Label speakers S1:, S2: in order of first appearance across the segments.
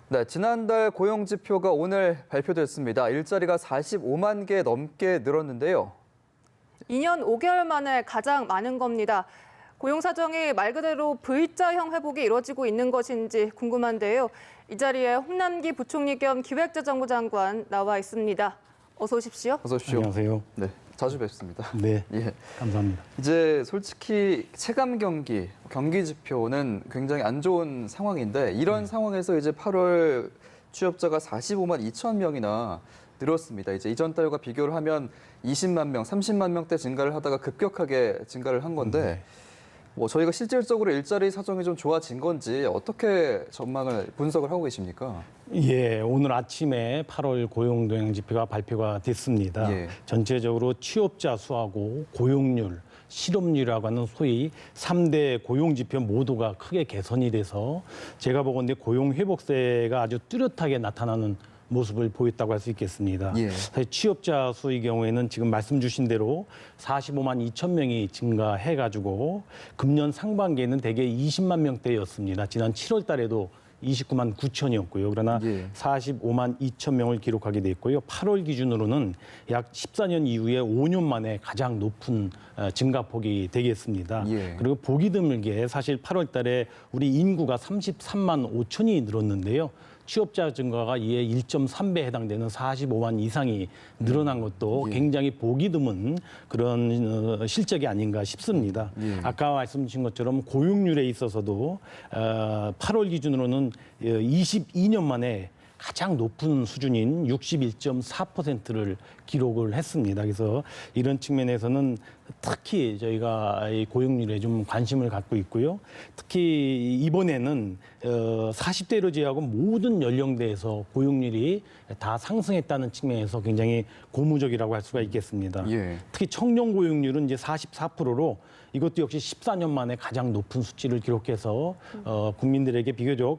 S1: 네, 지난달 고용 지표가 오늘 발표됐습니다. 일자리가 45만 개 넘게 늘었는데요.
S2: 2년 5개월 만에 가장 많은 겁니다. 고용 사정이 말 그대로 V자형 회복이 이루어지고 있는 것인지 궁금한데요. 이 자리에 홍남기 부총리 겸 기획재정부 장관 나와 있습니다. 어서 오십시오.
S1: 어서 오십시오.
S3: 안녕하세요.
S1: 네, 자주 뵙습니다.
S3: 네,
S1: 예.
S3: 감사합니다.
S1: 이제 솔직히 체감 경기 지표는 굉장히 안 좋은 상황인데 이런 상황에서 이제 8월 취업자가 45만 2천 명이나 늘었습니다. 이제 이전 달과 비교를 하면 20만 명, 30만 명대 증가를 하다가 급격하게 증가를 한 건데 뭐 저희가 실질적으로 일자리 사정이 좀 좋아진 건지 어떻게 전망을 분석을 하고 계십니까?
S3: 예, 오늘 아침에 8월 고용 동향 지표가 발표가 됐습니다.
S1: 예.
S3: 전체적으로 취업자 수하고 고용률, 실업률이라고 하는 소위 3대 고용 지표 모두가 크게 개선이 돼서 제가 보건대 고용 회복세가 아주 뚜렷하게 나타나는 모습을 보였다고 할 수 있겠습니다.
S1: 예.
S3: 사실 취업자 수의 경우에는 지금 말씀 주신 대로 45만 2천 명이 증가해가지고 금년 상반기에는 대개 20만 명대였습니다. 지난 7월 달에도 29만 9천이었고요. 그러나
S1: 예.
S3: 45만 2천 명을 기록하게 됐고요. 8월 기준으로는 약 14년 이후에 5년 만에 가장 높은 증가폭이 되겠습니다.
S1: 예.
S3: 그리고 보기 드물게 사실 8월 달에 우리 인구가 33만 5천이 늘었는데요. 취업자 증가가 이에 1.3배 해당되는 45만 이상이 늘어난 것도
S1: 예.
S3: 굉장히 보기 드문 그런 실적이 아닌가 싶습니다.
S1: 예.
S3: 아까 말씀 주신 것처럼 고용률에 있어서도 8월 기준으로는 22년 만에 가장 높은 수준인 61.4%를 기록을 했습니다. 그래서 이런 측면에서는 특히 저희가 이 고용률에 좀 관심을 갖고 있고요. 특히 이번에는 40대로 제외하고 모든 연령대에서 고용률이 다 상승했다는 측면에서 굉장히 고무적이라고 할 수가 있겠습니다.
S1: 예.
S3: 특히 청년 고용률은 이제 44%로 이것도 역시 14년 만에 가장 높은 수치를 기록해서 국민들에게 비교적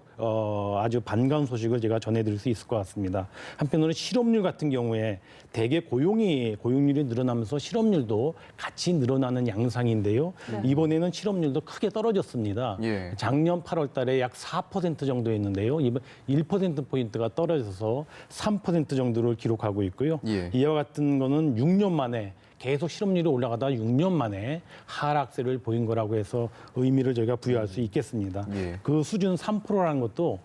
S3: 아주 반가운 소식을 제가 전해드릴 수 있을 것 같습니다. 한편으로는 실업률 같은 경우에 대개 고용률이 늘어나면서 실업률도 같이 늘어나는 양상인데요.
S2: 네.
S3: 이번에는 실업률도 크게 떨어졌습니다.
S1: 예.
S3: 작년 8월 달에 약 4% 정도였는데요. 이번 1%포인트가 떨어져서 3% 정도를 기록하고 있고요.
S1: 예.
S3: 이와 같은 거는 6년 만에 계속 실업률이 올라가다 6년 만에 하락세를 보인 거라고 해서 의미를 저희가 부여할 수 있겠습니다.
S1: 예.
S3: 그 수준 3%라는 것도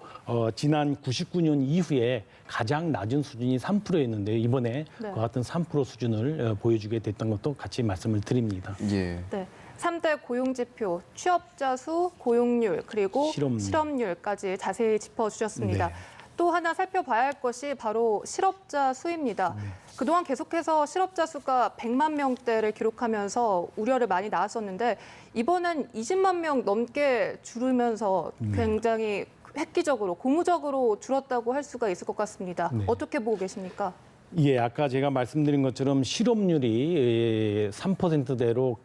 S3: 지난 99년 이후에 가장 낮은 수준이 3%였는데요. 이번에
S2: 네.
S3: 그 같은 3% 수준을 보여주게 됐던 것도 같이 말씀을 드립니다.
S1: 예.
S2: 네. 3대 고용 지표, 취업자 수, 고용률, 그리고
S3: 실업률.
S2: 실업률까지 자세히 짚어주셨습니다.
S3: 네.
S2: 또 하나 살펴봐야 할 것이 바로 실업자 수입니다. 그동안 계속해서 실업자 수가 100만 명대를 기록하면서 우려를 많이 낳았었는데 이번엔 20만 명 넘게 줄으면서 굉장히 획기적으로, 고무적으로 줄었다고 할 수가 있을 것 같습니다.
S3: 네.
S2: 어떻게 보고 계십니까?
S3: 예, 아까 제가 말씀드린 것처럼 실업률이 3%로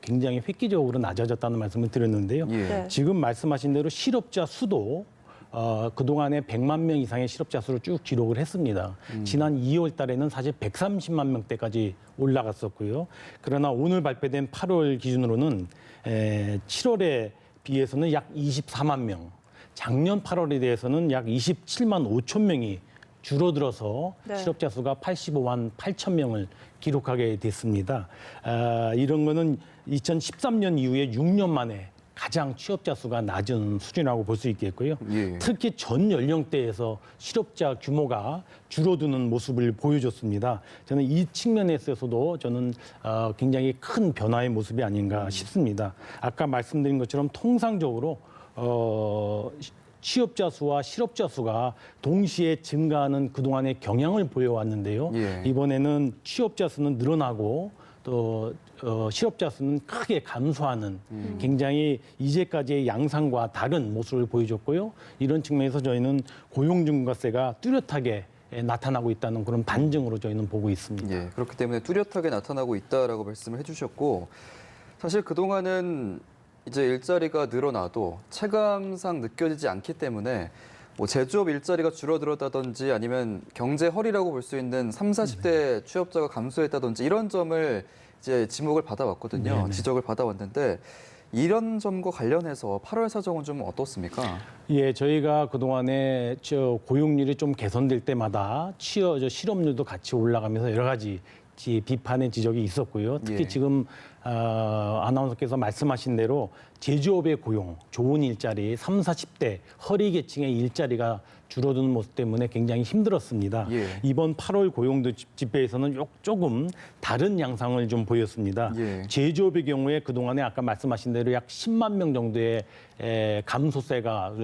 S3: 굉장히 획기적으로 낮아졌다는 말씀을 드렸는데요.
S1: 예.
S2: 네.
S3: 지금 말씀하신 대로 실업자 수도 그동안에 100만 명 이상의 실업자 수를 쭉 기록을 했습니다. 지난 2월 달에는 사실 130만 명대까지 올라갔었고요. 그러나 오늘 발표된 8월 기준으로는 7월에 비해서는 약 24만 명, 작년 8월에 대해서는 약 27만 5천 명이 줄어들어서
S2: 네.
S3: 실업자 수가 85만 8천 명을 기록하게 됐습니다. 이런 거는 2013년 이후에 6년 만에 가장 취업자 수가 낮은 수준이라고 볼 수 있겠고요.
S1: 예.
S3: 특히 전 연령대에서 실업자 규모가 줄어드는 모습을 보여줬습니다. 저는 이 측면에 있어서도 저는 굉장히 큰 변화의 모습이 아닌가 싶습니다. 아까 말씀드린 것처럼 통상적으로 취업자 수와 실업자 수가 동시에 증가하는 그동안의 경향을 보여왔는데요.
S1: 예.
S3: 이번에는 취업자 수는 늘어나고 또 실업자 수는 크게 감소하는 굉장히 이제까지의 양상과 다른 모습을 보여줬고요. 이런 측면에서 저희는 고용 증가세가 뚜렷하게 나타나고 있다는 그런 반증으로 저희는 보고 있습니다.
S1: 예, 그렇기 때문에 뚜렷하게 나타나고 있다라고 말씀을 해주셨고 사실 그동안은 이제 일자리가 늘어나도 체감상 느껴지지 않기 때문에 뭐 제조업 일자리가 줄어들었다든지 아니면 경제 허리라고 볼 수 있는 30, 40대 취업자가 감소했다든지 이런 점을 이제 지목을 받아왔거든요.
S3: 네네.
S1: 지적을 받아왔는데 이런 점과 관련해서 8월 사정은 좀 어떻습니까?
S3: 예, 저희가 그동안에 고용률이 좀 개선될 때마다 실업률도 같이 올라가면서 여러 가지 비판의 지적이 있었고요. 특히
S1: 예.
S3: 지금 아나운서께서 말씀하신 대로 제조업의 고용, 좋은 일자리, 30, 40대 허리 계층의 일자리가 줄어드는 모습 때문에 굉장히 힘들었습니다.
S1: 예.
S3: 이번 8월 고용도 집회에서는 조금 다른 양상을 좀 보였습니다.
S1: 예.
S3: 제조업의 경우에 그동안에 아까 말씀하신 대로 약 10만 명 정도의 감소세가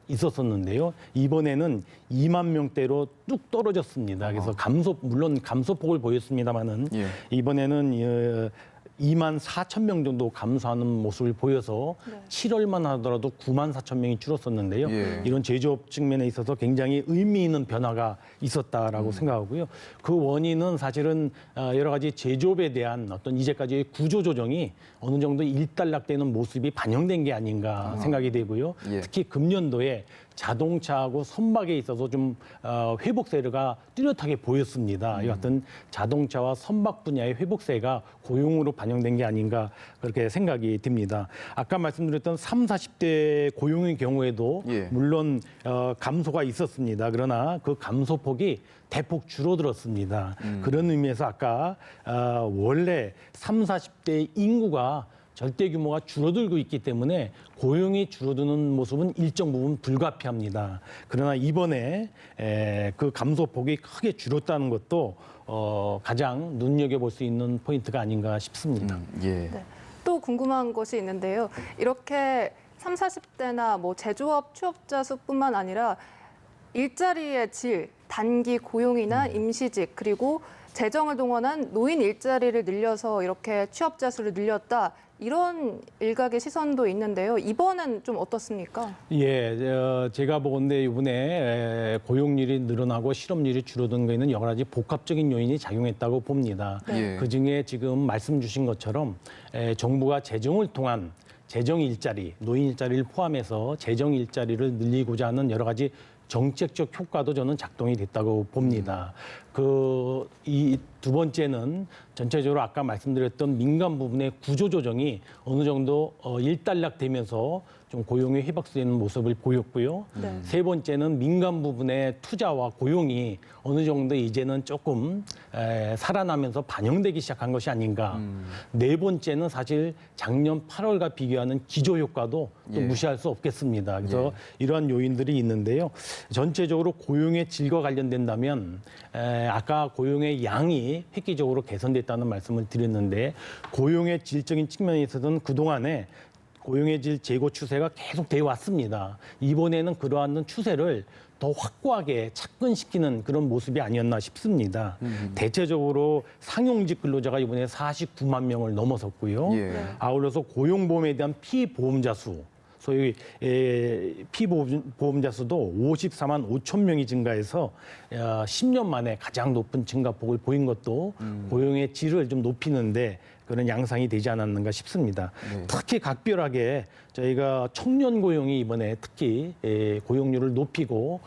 S3: 있었었는데요. 이번에는 2만 명대로 뚝 떨어졌습니다. 그래서 물론 감소폭을 보였습니다만은
S1: 예.
S3: 이번에는 2만 4천 명 정도 감소하는 모습을 보여서
S2: 네.
S3: 7월만 하더라도 9만 4천 명이 줄었었는데요.
S1: 예.
S3: 이런 제조업 측면에 있어서 굉장히 의미 있는 변화가 있었다라고 생각하고요. 그 원인은 사실은 여러 가지 제조업에 대한 어떤 이제까지의 구조 조정이 어느 정도 일단락되는 모습이 반영된 게 아닌가 생각이 되고요.
S1: 예.
S3: 특히 금년도에 자동차하고 선박에 있어서 좀 회복세가 뚜렷하게 보였습니다. 이 같은 자동차와 선박 분야의 회복세가 고용으로 반영된 게 아닌가 그렇게 생각이 듭니다. 아까 말씀드렸던 30, 40대 고용의 경우에도
S1: 예.
S3: 물론 감소가 있었습니다. 그러나 그 감소폭이 대폭 줄어들었습니다. 그런 의미에서 아까 원래 30, 40대 인구가 절대 규모가 줄어들고 있기 때문에 고용이 줄어드는 모습은 일정 부분 불가피합니다. 그러나 이번에 그 감소폭이 크게 줄었다는 것도 가장 눈여겨볼 수 있는 포인트가 아닌가 싶습니다.
S1: 예.
S2: 네. 또 궁금한 것이 있는데요. 이렇게 30, 40대나 뭐 제조업 취업자 수뿐만 아니라 일자리의 질, 단기 고용이나 임시직, 그리고 재정을 동원한 노인 일자리를 늘려서 이렇게 취업자 수를 늘렸다. 이런 일각의 시선도 있는데요. 이번엔 좀 어떻습니까?
S3: 예, 제가 보건대 이번에 고용률이 늘어나고 실업률이 줄어든 거에는 여러 가지 복합적인 요인이 작용했다고 봅니다.
S1: 네.
S3: 그중에 지금 말씀 주신 것처럼 정부가 재정을 통한 재정 일자리, 노인 일자리를 포함해서 재정 일자리를 늘리고자 하는 여러 가지 정책적 효과도 저는 작동이 됐다고 봅니다. 이 두 번째는 전체적으로 아까 말씀드렸던 민간 부분의 구조 조정이 어느 정도 일단락되면서 좀 고용이 회복되는 모습을 보였고요.
S2: 네.
S3: 세 번째는 민간 부분의 투자와 고용이 어느 정도 이제는 조금 살아나면서 반영되기 시작한 것이 아닌가. 네 번째는 사실 작년 8월과 비교하는 기저 효과도 또
S1: 예.
S3: 무시할 수 없겠습니다. 그래서 이러한 요인들이 있는데요. 전체적으로 고용의 질과 관련된다면 아까 고용의 양이 획기적으로 개선됐다는 말씀을 드렸는데 고용의 질적인 측면에 있어서는 그동안에 고용의 질 제고 추세가 계속 되어 왔습니다. 이번에는 그러한 추세를 더 확고하게 착근시키는 그런 모습이 아니었나 싶습니다. 대체적으로 상용직 근로자가 이번에 49만 명을 넘어섰고요.
S1: 예.
S3: 아울러서 고용보험에 대한 피보험자 수, 소위 피보험자 수도 54만 5천 명이 증가해서 10년 만에 가장 높은 증가폭을 보인 것도 고용의 질을 좀 높이는데 그런 양상이 되지 않았는가 싶습니다.
S1: 네.
S3: 특히 각별하게 저희가 청년 고용이 이번에 특히 고용률을 높이고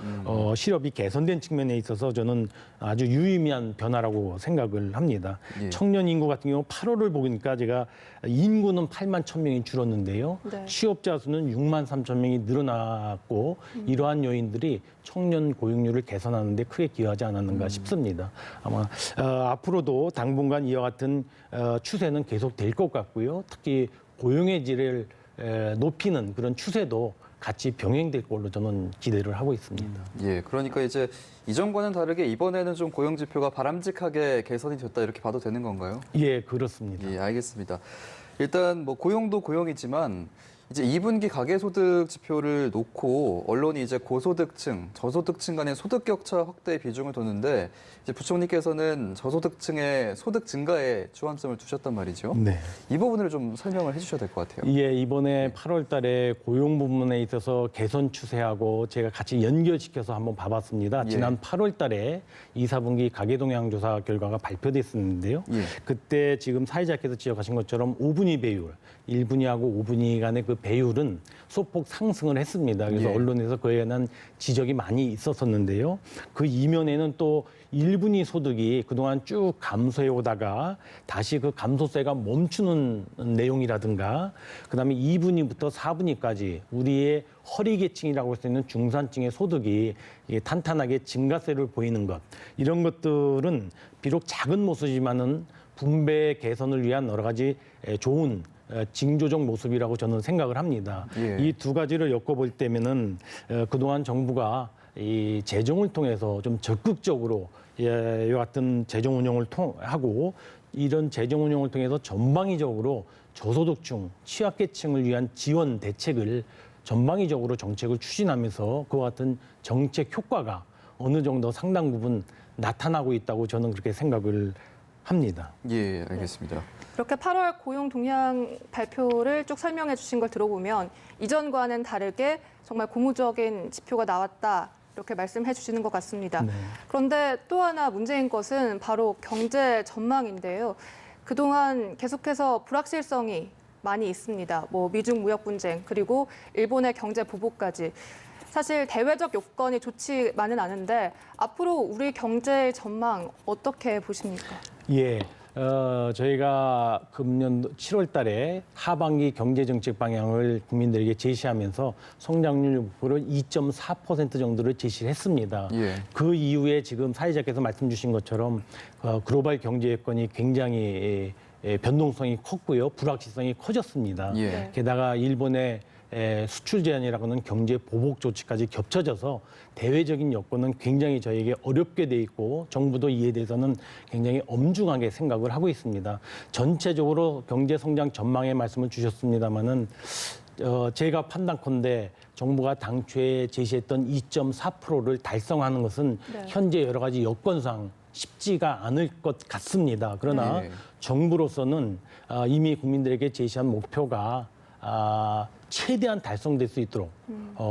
S3: 실업이 개선된 측면에 있어서 저는 아주 유의미한 변화라고 생각을 합니다.
S1: 예.
S3: 청년 인구 같은 경우 8월을 보니까 제가 인구는 8만 1천 명이 줄었는데요.
S2: 네.
S3: 취업자 수는 6만 3천 명이 늘어났고 이러한 요인들이 청년 고용률을 개선하는 데 크게 기여하지 않았는가 싶습니다. 아마 앞으로도 당분간 이와 같은 추세는 계속될 것 같고요. 특히 고용의 질을 높이는 그런 추세도 같이 병행될 걸로 저는 기대를 하고 있습니다.
S1: 예, 그러니까 이제 이전과는 다르게 이번에는 좀 고용 지표가 바람직하게 개선이 됐다 이렇게 봐도 되는 건가요?
S3: 예, 그렇습니다.
S1: 예, 알겠습니다. 일단 뭐 고용도 고용이지만 이제 2분기 가계소득 지표를 놓고 언론이 이제 고소득층, 저소득층 간의 소득 격차 확대 비중을 뒀는데 이제 부총리께서는 저소득층의 소득 증가에 주안점을 두셨단 말이죠.
S3: 네.
S1: 이 부분을 좀 설명을 해주셔야 될 것 같아요.
S3: 예, 이번에 8월 달에 고용 부분에 있어서 개선 추세하고 제가 같이 연결시켜서 한번 봐봤습니다.
S1: 예.
S3: 지난 8월 달에 2, 4분기 가계동향 조사 결과가 발표됐었는데요.
S1: 예.
S3: 그때 지금 사회자께서 지적하신 것처럼 5분위 배율, 1분위하고 5분위 간의 그 배율은 소폭 상승을 했습니다. 그래서
S1: 예.
S3: 언론에서 그에 대한 지적이 많이 있었었는데요. 그 이면에는 또 1분위 소득이 그동안 쭉 감소해 오다가 다시 그 감소세가 멈추는 내용이라든가 그다음에 2분위부터 4분위까지 우리의 허리 계층이라고 할 수 있는 중산층의 소득이 이게 탄탄하게 증가세를 보이는 것 이런 것들은 비록 작은 모습이지만은 분배 개선을 위한 여러 가지 좋은 징조적 모습이라고 저는 생각을 합니다.
S1: 예.
S3: 이 두 가지를 엮어볼 때면은 그동안 정부가 이 재정을 통해서 좀 적극적으로 이와 같은 재정 운용을 하고 이런 재정 운용을 통해서 전방위적으로 저소득층, 취약계층을 위한 지원 대책을 전방위적으로 정책을 추진하면서 그와 같은 정책 효과가 어느 정도 상당 부분 나타나고 있다고 저는 그렇게 생각을 합니다.
S1: 예, 알겠습니다.
S2: 이렇게 8월 고용 동향 발표를 쭉 설명해 주신 걸 들어보면 이전과는 다르게 정말 고무적인 지표가 나왔다. 이렇게 말씀해 주시는 것 같습니다.
S3: 네.
S2: 그런데 또 하나 문제인 것은 바로 경제 전망인데요. 그동안 계속해서 불확실성이 많이 있습니다. 뭐 미중 무역 분쟁 그리고 일본의 경제 보복까지. 사실 대외적 요건이 좋지만은 않은데 앞으로 우리 경제 전망 어떻게 보십니까?
S3: 예. 저희가 금년 7월 달에 하반기 경제정책 방향을 국민들에게 제시하면서 성장률 목표를 2.4% 정도를 제시를 했습니다.
S1: 예.
S3: 그 이후에 지금 사회자께서 말씀 주신 것처럼 글로벌 경제 여건이 굉장히 변동성이 컸고요. 불확실성이 커졌습니다.
S1: 예.
S3: 게다가 일본의 수출 제한이라고는 경제 보복 조치까지 겹쳐져서 대외적인 여건은 굉장히 저에게 어렵게 돼 있고 정부도 이에 대해서는 굉장히 엄중하게 생각을 하고 있습니다. 전체적으로 경제 성장 전망의 말씀을 주셨습니다마는 제가 판단컨대 정부가 당초에 제시했던 2.4%를 달성하는 것은
S2: 네.
S3: 현재 여러 가지 여건상 쉽지가 않을 것 같습니다. 그러나
S1: 네.
S3: 정부로서는 이미 국민들에게 제시한 목표가 최대한 달성될 수 있도록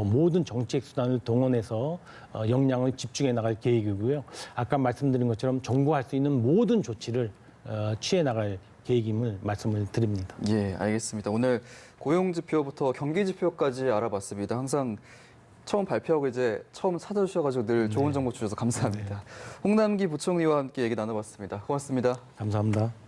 S3: 모든 정책 수단을 동원해서 역량을 집중해 나갈 계획이고요. 아까 말씀드린 것처럼 정부가 할 수 있는 모든 조치를 취해 나갈 계획임을 말씀을 드립니다.
S1: 예, 알겠습니다. 오늘 고용지표부터 경기지표까지 알아봤습니다. 항상 처음 발표하고 이제 처음 찾아주셔가지고 늘 좋은 정보 주셔서 감사합니다. 홍남기 부총리와 함께 얘기 나눠봤습니다. 고맙습니다.
S3: 감사합니다.